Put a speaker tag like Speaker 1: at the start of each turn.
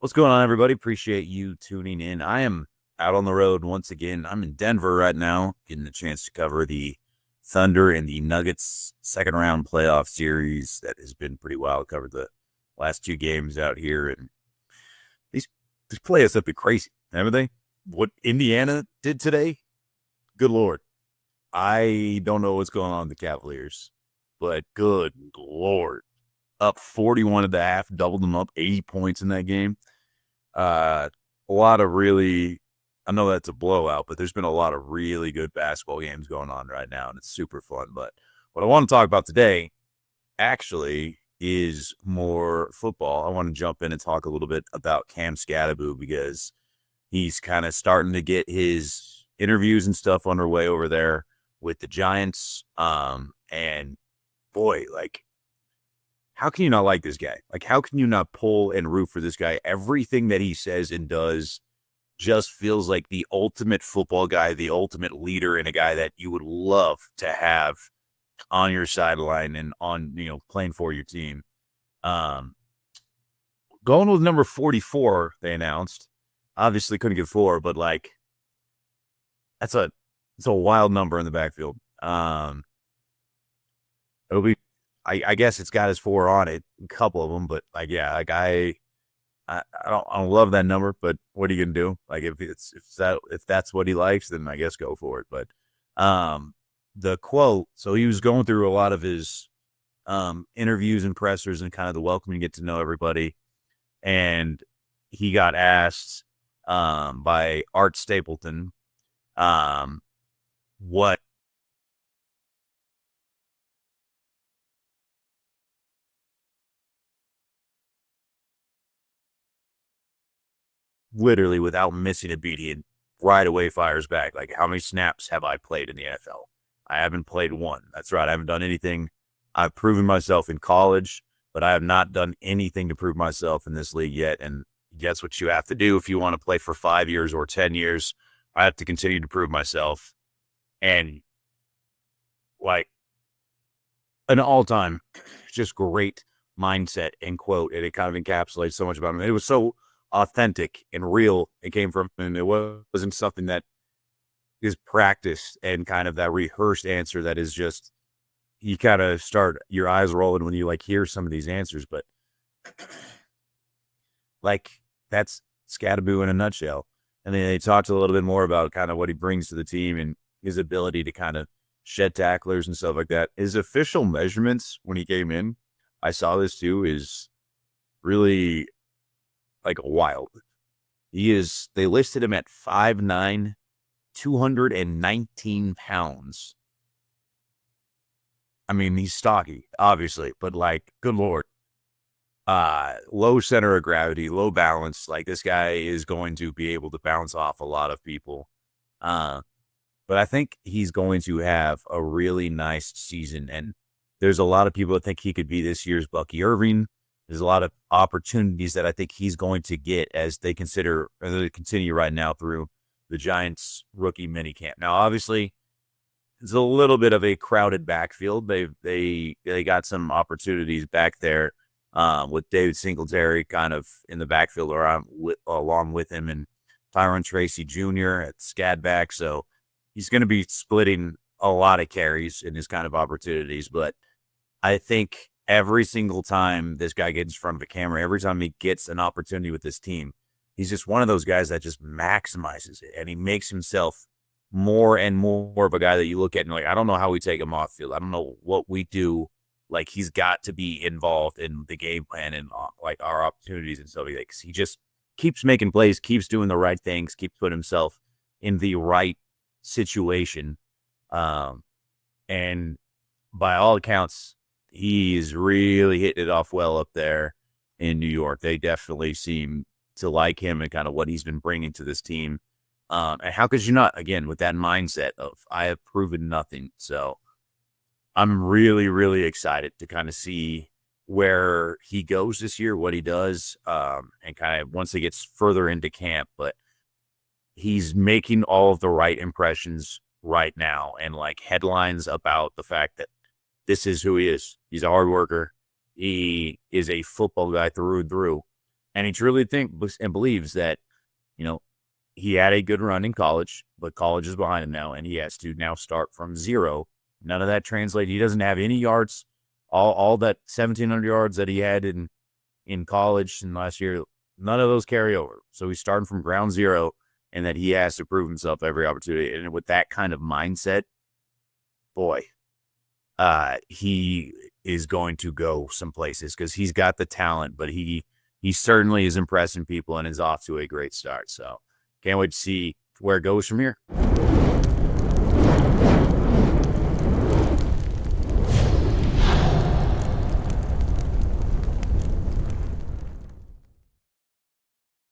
Speaker 1: What's going on, everybody? Appreciate you tuning in. I am out on the road once again. I'm in Denver right now, getting a chance to cover the Thunder and the Nuggets second round playoff series that has been pretty wild. Covered the last two games out here, and these playoffs have been crazy, haven't they? What Indiana did today, good Lord. I don't know what's going on with the Cavaliers, but good Lord. Up 41 at the half, doubled them up 80 points in that game. A lot of really, I know that's a blowout, but there's been a lot of really good basketball games going on right now, and it's super fun. But what I want to talk about today actually is more football. I want to jump in and talk a little bit about Cam Skattebo because he's kind of starting to get his interviews and stuff underway over there with the Giants. And boy, like, how can you not like this guy? Like, how can you not pull and root for this guy? Everything that he says and does just feels like the ultimate football guy, the ultimate leader, and a guy that you would love to have on your sideline and on, playing for your team. Going with number 44, they announced. Obviously couldn't get 4, but like, it's a wild number in the backfield. It'll be, I guess it's got his 4 on it, a couple of them, but like, yeah, like I don't love that number, but what are you gonna do? Like, if that's what he likes, then I guess go for it. But the quote, so he was going through a lot of his interviews and pressers and kind of the welcoming, get to know everybody, and he got asked by Art Stapleton what literally without missing a beat, he right away fires back. Like, how many snaps have I played in the NFL? I haven't played one. That's right. I haven't done anything. I've proven myself in college, but I have not done anything to prove myself in this league yet. And that's what you have to do if you want to play for 5 years or 10 years. I have to continue to prove myself. And like an all-time, just great mindset and quote. And it kind of encapsulates so much about him. It was so authentic and real it came from, and it wasn't something that is practiced and kind of that rehearsed answer that is just, you kind of start your eyes rolling when you like hear some of these answers. But like, that's Skattebo in a nutshell. And then they talked a little bit more about kind of what he brings to the team and his ability to kind of shed tacklers and stuff like that. His official measurements when he came in, I saw this too, is really like wild. They listed him at 5'9", 219 pounds. I mean, he's stocky, obviously, but like, good Lord. Low center of gravity, low balance. Like, this guy is going to be able to bounce off a lot of people. But I think he's going to have a really nice season. And there's a lot of people that think he could be this year's Bucky Irving. There's a lot of opportunities that I think he's going to get as they continue right now through the Giants rookie minicamp. Now, obviously, it's a little bit of a crowded backfield. They got some opportunities back there with David Singletary kind of in the backfield along with him, and Tyron Tracy Jr. at scat back. So he's going to be splitting a lot of carries in his kind of opportunities. But I think every single time this guy gets in front of a camera, every time he gets an opportunity with this team, he's just one of those guys that just maximizes it, and he makes himself more and more of a guy that you look at and like, I don't know how we take him off field. I don't know what we do. Like, he's got to be involved in the game plan and like our opportunities and stuff. Like, he just keeps making plays, keeps doing the right things, keeps putting himself in the right situation. And by all accounts, he's really hitting it off well up there in New York. They definitely seem to like him and kind of what he's been bringing to this team. And how could you not, again, with that mindset of, I have proven nothing. So I'm really, really excited to kind of see where he goes this year, what he does, and kind of once he gets further into camp. But he's making all of the right impressions right now, and like headlines about the fact that this is who he is. He's a hard worker. He is a football guy through and through. And he truly thinks and believes that, you know, he had a good run in college, but college is behind him now, and he has to now start from zero. None of that translated. He doesn't have any yards. All that 1,700 yards that he had in college and last year, none of those carry over. So he's starting from ground zero, and that he has to prove himself every opportunity. And with that kind of mindset, boy, he is going to go some places because he's got the talent, but he certainly is impressing people and is off to a great start. So can't wait to see where it goes from here.